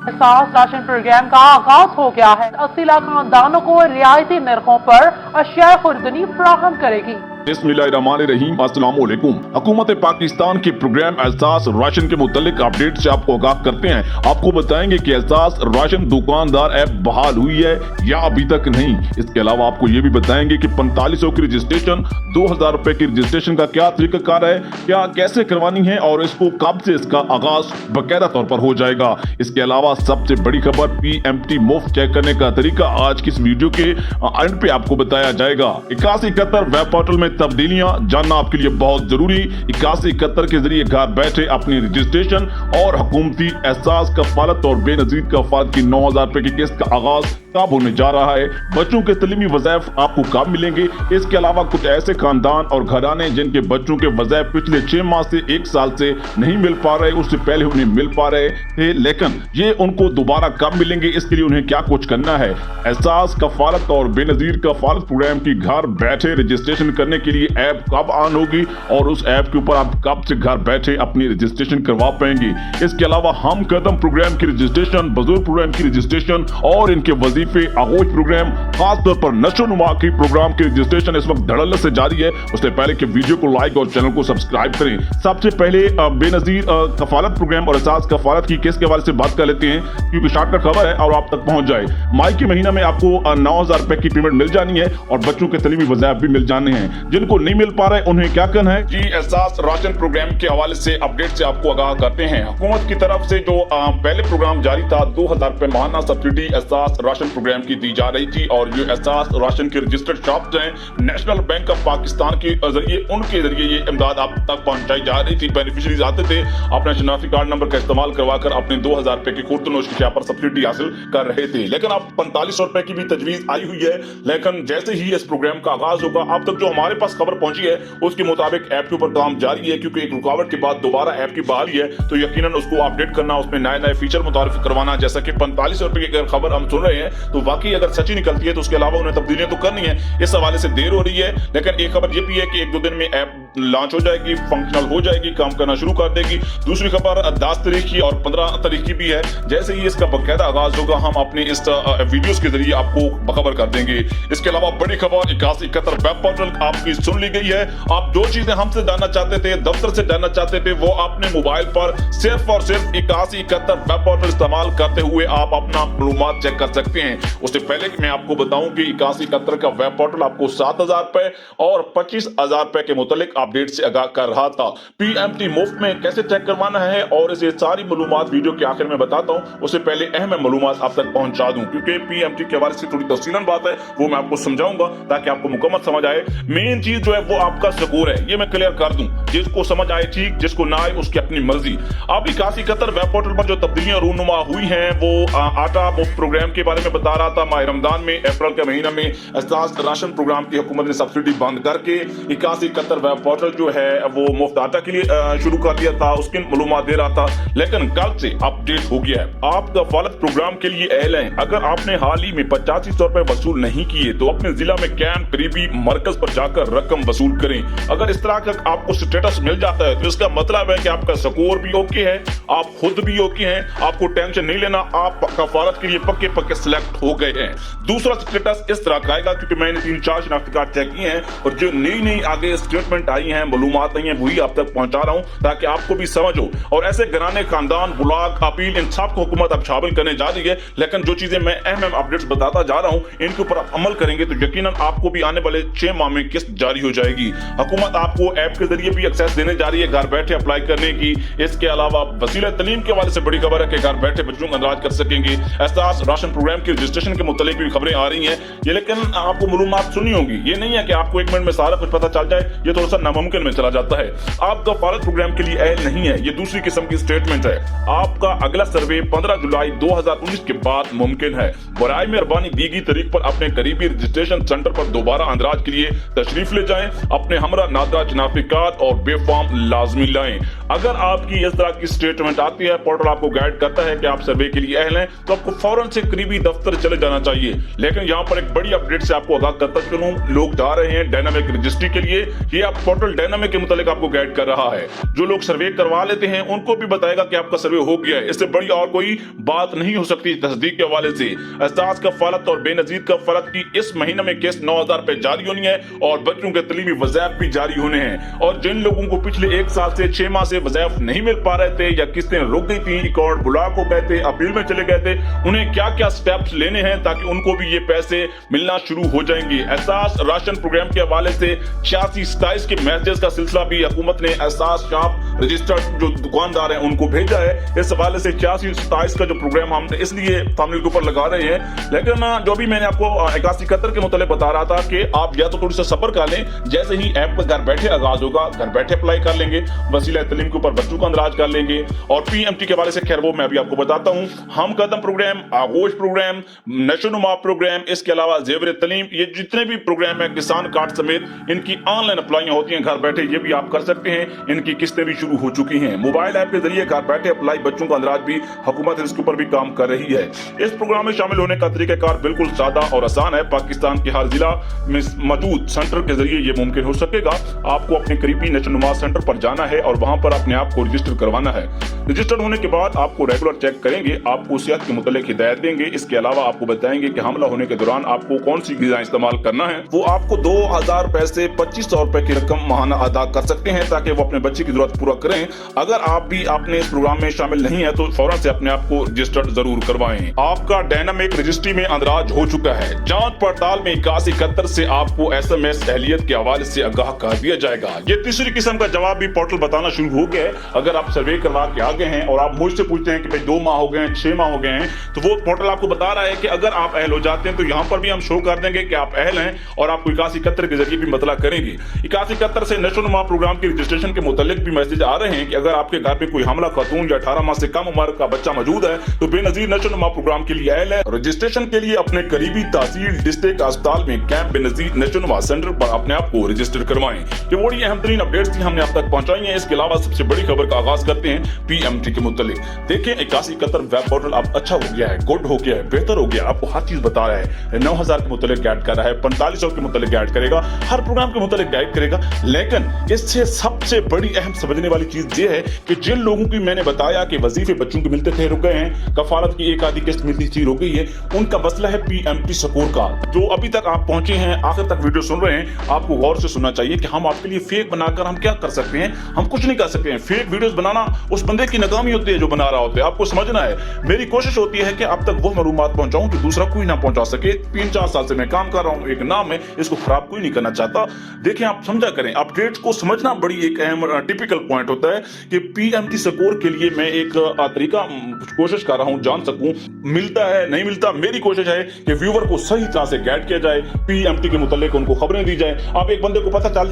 एहसास ration programme का आगाज हो गया है। 80 लाख खानदानों को रियायती निर्खों पर अशिया खुर्दनी फराहम करेगी। बिस्मिल्लाहिर्रहमानिर्रहीम, अस्सलामुअलैकुम। हुकूमत पाकिस्तान के प्रोग्राम एहसास राशन के मुतालिक अपडेट से आपको आगाह करते हैं। आपको बताएंगे कि एहसास राशन दुकानदार ऐप बहाल हुई है या अभी तक नहीं। इसके अलावा आपको ये भी बताएंगे कि 4500 की रजिस्ट्रेशन, 2000 रुपए की रजिस्ट्रेशन का क्या तरीकाकार है, क्या कैसे करवानी है और इसको कब से इसका आगाज बाकायदा तौर पर हो जाएगा। इसके अलावा सबसे बड़ी खबर PMT मुफ्त चेक करने का तरीका आज की इस वीडियो के एंड पे आपको बताया जाएगा। 8171 वेब पोर्टल में तब्दीलियां जानना आपके लिए बहुत जरूरी। 8171 के जरिए घर बैठे अपनी रजिस्ट्रेशन और हुकूमती एहसास कफालत और बेनजीर कफालत की 9000 रुपए की किस्त का आगाज कब होने जा रहा है। बच्चों के तलीमी वज़ाइफ आपको कब मिलेंगे। इसके अलावा कुछ ऐसे खानदान और घराने जिनके बच्चों के वज़ाइफ पिछले 6 माह से 1 साल से नहीं मिल पा रहे, उससे पहले उन्हें मिल पा रहे थे, लेकिन ये उनको दोबारा कब मिलेंगे, इसके लिए उन्हें क्या कुछ करना है। एहसास कफालत और बेनजीर कफालत प्रोग्राम की घर बैठे रजिस्ट्रेशन करने के लिए ऐप कब ऑन होगी और उस ऐप के ऊपर आप कब से घर बैठे अपनी रजिस्ट्रेशन करवा पाएंगे। इसके अलावा हम कदम प्रोग्राम की रजिस्ट्रेशन, बुजुर्ग प्रोग्राम की रजिस्ट्रेशन और इनके वजीफे, आगोश प्रोग्राम, खास तौर पर नशो नुमा की प्रोग्राम की रजिस्ट्रेशन इस वक्त धड़ल्ले से जारी है। उससे पहले कि वीडियो को लाइक और चैनल को सब्सक्राइब करें। सबसे पहले बेनजीर कफालत प्रोग्राम और एहसास कफालत की किस के हवाले से बात कर लेते हैं, क्योंकि शॉर्टकट खबर है और आप तक पहुंच जाए। मई के महीना में आपको 9000 रुपए की पेमेंट मिल जानी है और बच्चों के तलीमी वज़ाइफ भी मिल जाने हैं। जिनको नहीं मिल पा रहे उन्हें क्या करना है जी, एहसास राशन प्रोग्राम के हवाले से अपडेट से आपको आगाह करते हैं। हुकूमत की तरफ से जो पहले प्रोग्राम जारी था, 2000 रुपए माहाना सब्सिडी एहसास राशन प्रोग्राम की दी जा रही थी और जो एहसास राशन के रजिस्टर्ड शॉप्स हैं, नेशनल बैंक ऑफ पाकिस्तान के जरिए, उनके जरिए ये इमदाद आप तक पहुंचाई जा रही थी। बेनिफिशरीज आते थे, अपना शनाख्ती कार्ड नंबर का इस्तेमाल करवाकर अपने 2000 रुपए की खुर्दनोश की पर सब्सिडी हासिल कर रहे थे। लेकिन अब 4500 रुपए की भी तजवीज आई हुई है। लेकिन जैसे ही इस प्रोग्राम का आगाज होगा, अब तक जो हमारे पास खबर पहुंची है उसके मुताबिक ऐप के ऊपर काम जारी है, क्योंकि एक रुकावट के बाद दोबारा ऐप की बहाली है, तो यकीनन उसको अपडेट करना, उसमें नए नए फीचर मुतारिफ करवाना। जैसा कि 4500 रुपए की अगर खबर हम सुन रहे हैं तो वाकई अगर सच्ची निकलती है तो उसके अलावा उन्हें तब्दीलियां तो करनी है। इस हवाले से देर हो रही है, लेकिन एक खबर यह भी है कि 1-2 दिन में ऐप लॉन्च हो जाएगी, फंक्शनल हो जाएगी, काम करना शुरू कर देगी। दूसरी खबर 10 तारीख की और 15 तारीख की भी है। जैसे ही इसका बाकायदा आगाज होगा हम अपने इस वीडियोस के जरिए आपको बखबर कर देंगे। इसके अलावा बड़ी खबर 8171 वेब पोर्टल आपकी सुन ली गई है। आप जो चीजें हमसे जानना चाहते थे, दफ्तर से जानना चाहते थे, वो आपने मोबाइल पर सिर्फ और सिर्फ 8171 वेब पोर्टल इस्तेमाल करते हुए आप अपना मालूमात चेक कर सकते हैं। उससे पहले कि मैं आपको बताऊं कि 8171 का वेब पोर्टल आपको 7000 रुपए और 25000 रुपए के मुतालिक अपडेट से आगाह कर रहा था। PMT मुफ्त में कैसे चेक करवाना है और इसे सारी मालूमात वीडियो के आखिर में बताता हूं। उससे पहले अहम मालूमात आप तक पहुंचा दूं, क्योंकि PMT के हवाले से थोड़ी तफसीलन बात है, वो मैं आपको समझाऊंगा ताकि आपको मुकम्मल समझ आए। मेन चीज जो है वो आपका सकूर है, ये मैं क्लियर कर दूं। जिसको समझ आए ठीक, जिसको ना आए उसकी अपनी मर्जी। अब 8171 वेब पोर्टल पर जो तब्दीलियां रूनुमा हुई हैं वो आटा मुफ्त प्रोग्राम के बारे में बता रहा था। माह रमजान में, अप्रैल के महीना में एहसास राशन प्रोग्राम की हुकूमत ने सब्सिडी बंद करके 8171 वेब पोर्टल जो है वो मुफ्त आटा के लिए शुरू कर दिया था, उसकी मालूमात दे रहा था। लेकिन कल से अपडेट हो गया है। आप कफालत प्रोग्राम के लिए अहल हैं। अगर आपने हाल ही में 8500 रुपए वसूल नहीं किए तो अपने जिला में कैंप करीबी मरकज पर जाकर रकम वसूल करें। अगर इस तरह का आपको स्टेटस मिल जाता है तो इसका मतलब है कि आपका स्कोर भी ओके है, आप खुद भी ओके हैं, आपको टेंशन नहीं लेना, आप कफालत के लिए पक्के पक्के सिलेक्ट हो गए हैं। दूसरा स्टेटस इस तरह का आएगा, क्योंकि मैंने 3-4 शनाख्ती कार्ड चेक किए हैं और जो नई आगे स्टेटमेंट आई है, मालूमात आई है, वही आप तक पहुंचा रहा हूं ताकि आपको भी समझ हो। और ऐसे घराने, खानदान, बुलाग, अपील, इन सब को हुकूमत अब शामिल करने जा रही है। लेकिन जो चीजें मैं अहम अपडेट्स बताता जा रहा हूं, इनके ऊपर आप अमल करेंगे तो यकीनन आपको भी आने वाले 6 माह में किस्त जारी हो जाएगी। हुकूमत आपको ऐप के जरिए भी एक्सेस देने जा रही है घर बैठे अप्लाई करने की। इसके अलावा वसीला तलीम के हवाले से बड़ी खबर है कि घर बैठे बच्चों का इलाज कर सकेंगे। एहसास राशन प्रोग्राम की रजिस्ट्रेशन के मुतालिक भी खबरें आ रही हैं, ये लेकिन आपको मालूमात सुनी होगी। ये नहीं है कि आपको 1 मिनट में सारा कुछ पता चल जाए, ये थोड़ा सा नामुमकिन में चला जाता है। आपका कफालत प्रोग्राम के लिए अहल नहीं है, ये दूसरी किस्म की स्टेटमेंट है। आपका अगला सर्वे 15 जुलाई 2019 के बाद मुमकिन है। बराए मेहरबानी दी गई तारीख पर अपने करीबी रजिस्ट्रेशन सेंटर पर दोबारा अंदराज के लिए तशरीफ ले जाएं। अपने हमरा नादरा शनाख्ती कार्ड और बेफाम लाजमी लाएं। अगर आपकी इस तरह की स्टेटमेंट आती है, पोर्टल आपको गाइड करता है कि आप सर्वे के लिए अहल हैं, तो आपको फौरन से करीबी दफ्तर चले जाना चाहिए। लेकिन यहाँ पर एक बड़ी अपडेट से आपको आगाह करता चलूं, लोग जा रहे हैं डायनामिक रजिस्ट्री के लिए। ये आप पोर्टल डायनामिक के मुतालिक आपको गाइड कर रहा है। जो लोग सर्वे करवा लेते हैं उनको भी बताएगा कि आपका सर्वे हो गया है। इससे बड़ी और कोई बात नहीं हो सकती तस्दीक के हवाले से। एहसास कफालत और बेनजीर कफालत की इस महीने में किस्त 9,000 रुपए जारी होनी है और बच्चों के तलीमी वज़ाइफ भी जारी होने हैं। और जिन लोगों को पिछले 1 साल से 6 माह से वज़ाइफ नहीं मिल पा रहे थे या किस्तें रुक गई थी, रिकॉर्ड ब्लॉक हो गए थे, अपील में चले गए थे, उन्हें क्या क्या स्टेप्स लेने हैं ताकि उनको भी ये पैसे मिलना शुरू हो जाएंगे। एहसास राशन प्रोग्राम के हवाले से 86-27 के मैसेज का सिलसिला भी हुकूमत ने एहसास शॉप रजिस्टर्ड जो दुकानदार हैं उनको भेजा है। इस हवाले से 86-27 का जो प्रोग्राम हम इसलिए फैमिली के ऊपर लगा रहे हैं। लेकिन जो भी मैंने आपको 81-71 के मुताबिक बता रहा था कि आप या तो थोड़ी सा सब्र कर लें, जैसे ही ऐप पर घर बैठे आगाज होगा, घर बैठे अप्लाई कर लेंगे, वसीला तलीम के ऊपर बच्चों का अंदराज कर लेंगे। और पीएमटी के हवाले से खैर वो मैं अभी आपको बताता हूँ। हम कदम प्रोग्राम, आगोश प्रोग्राम, नशोनुमा प्रोग्राम, इसके अलावा जेवर तलीम, ये जितने भी प्रोग्राम है, किसान कार्ड समेत इनकी ऑनलाइन अप्लाइयां होती हैं घर बैठे, ये भी आप कर सकते हैं। इनकी किस्तें भी शुरू हो चुकी हैं। मोबाइल ऐप के जरिए घर बैठे अप्लाई, बच्चों का अंदराज भी हुकूमत इसके ऊपर भी काम कर रही है। इस प्रोग्राम में शामिल होने का तरीकाकार बिल्कुल सादा और आसान है। पाकिस्तान के हर जिला में मौजूद सेंटर के जरिए ये मुमकिन हो सकेगा। आपको अपने करीबी नशोनुमा सेंटर पर जाना है और वहां पर अपने आप को रजिस्टर करवाना है। रजिस्टर्ड होने के बाद आपको रेगुलर चेक करेंगे, आपको सेहत के मुतालिक हिदायत देंगे। इसके अलावा आपको बताएंगे कि हमला होने के दौरान आपको कौन सी ग़िज़ा इस्तेमाल करना है। वो आपको 2,000 रुपए से 2,500 रुपए की रकम माहाना अदा कर सकते हैं ताकि वो अपने बच्चे की जरूरत पूरा करें। अगर आप भी आपने इस प्रोग्राम में शामिल नहीं है तो फौरन से अपने आप को रजिस्टर्ड जरूर करवाएं। आपका डायनामिक रजिस्ट्री में अंदराज हो चुका है। जांच पड़ताल में 81-71 से आपको SMS अहलियत के हवाले से आगाह कर दिया जाएगा। ये तीसरी किस्म का जवाब भी पोर्टल बताना शुरू हो गया है। अगर आप सर्वे करवा के आ गए हैं और आप मुझसे पूछते हैं कि भाई 2 माह हो गए हैं, 6 माह हो गए हैं, तो वो पोर्टल आपको बता रहा है कि अगर आप अहल हो जाते हैं तो यहाँ पर भी हम शो कर देंगे कि आप अहल हैं और आपको 81-71 के जरिए भी मतला करेंगे। 81-71 से नशोनुमा प्रोग्राम की रजिस्ट्रेशन के मुतालिक भी मैसेज आ रहे हैं कि अगर आपके घर पे कोई हमला खातून या 18 माह से कम उम्र का बच्चा मौजूद है तो बेनजीर नशोनुमा प्रोग्राम के लिए अहल है। रजिस्ट्रेशन के लिए अपने करीबी तहसील, डिस्ट्रिक्ट अस्पताल में कैंप बेनजीर नशोनुमा सेंटर पर अपने आप को रजिस्टर करवाएं। ये बड़ी अहम तरीन अपडेट्स थी, हमने आप तक पहुंचाई हैं। इसके अलावा सबसे बड़ी खबर का आगाज करते हैं पीएमटी के मुतालिक। देखें 81-71 वेब पोर्टल अब अच्छा हो गया है, गुड हो गया है, बेहतर हो गया, आपको हर चीज बता रहा है। 9,000 के मुतालिक गाइड कर रहा है, 4500 के मुतालिक गाइड करेगा, हर प्रोग्राम के मुतालिक गाइड करेगा। लेकिन इससे सबसे बड़ी अहम समझने वाली चीज ये है कि जिन लोगों की मैंने बताया कि वजीफे बच्चों को मिलते थे रुक गए हैं, कफालत की एक आधी किस्त मिलती थी रुक गई है, उनका मसला है पीएमटी स्कोर का। जो अभी तक आप पहुंचे हैं, आखिर तक वीडियो सुन रहे हैं, आपको गौर से सुनना चाहिए कि हम आपके लिए फेक बनाकर हम क्या कर सकते हैं। हम कुछ नहीं कर सकते हैं। फेक वीडियोस बनाना उस बंदे की नाकामी होती है जो बना रहा होता है। आपको समझना है, मेरी कोशिश होती है कि अब तक वो मालूमात पहुंचाऊं कि दूसरा कोई ना पहुंचा सके। 3-4 साल से मैं काम कर रहा हूं, एक नाम है, इसको खराब कोई नहीं करना चाहता। देखें, आप समझा करें, अपडेट्स को समझना बड़ी एक अहम टिपिकल पॉइंट होता है कि पीएमटी स्कोर के लिए मैं एक तरीका कोशिश कर रहा हूं, जान सकूं मिलता है नहीं मिलता। मेरी कोशिश है कि व्यूअर को सही तरह से गाइड किया जाए, पीएमटी के मुतालिक उनको खबरें दी जाए। अब एक बंदे को पता चल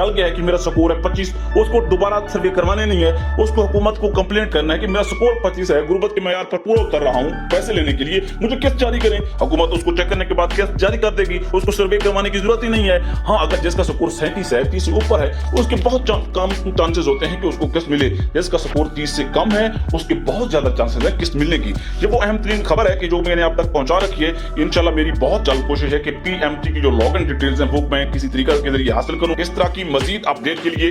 गया है कि मेरा स्कोर है 25, उसको दोबारा सर्वे करवाने नहीं है, उसको हुकूमत को कंप्लेंट करना है कि मेरा स्कोर 25 है, गुर्बत के मयार पर पूरा उतर रहा हूं, पैसे लेने के लिए मुझे किस्त जारी करें। हुकूमत उसको चेक करने के बाद किस्त जारी कर देगी, उसको सर्वे करवाने की जरूरत ही नहीं है। हाँ, अगर जिसका स्कोर 37 है, 30 से ऊपर है, उसके बहुत कम चांसेस होते हैं कि उसको किस्त मिले। जिसका स्कोर 30 से कम है, उसके बहुत ज्यादा चांसेस है किस्त मिलने की। ये वो अहम तरीन खबर है कि जो मैंने आप तक पहुंचा रखी है। इंशाल्लाह मेरी बहुत जल्द कोशिश है कि पीएमटी की जो लॉगिन डिटेल्स हैं वो मैं किसी तरीके के जरिए हासिल करूं। इस तरह की मजीद अपडेट के लिए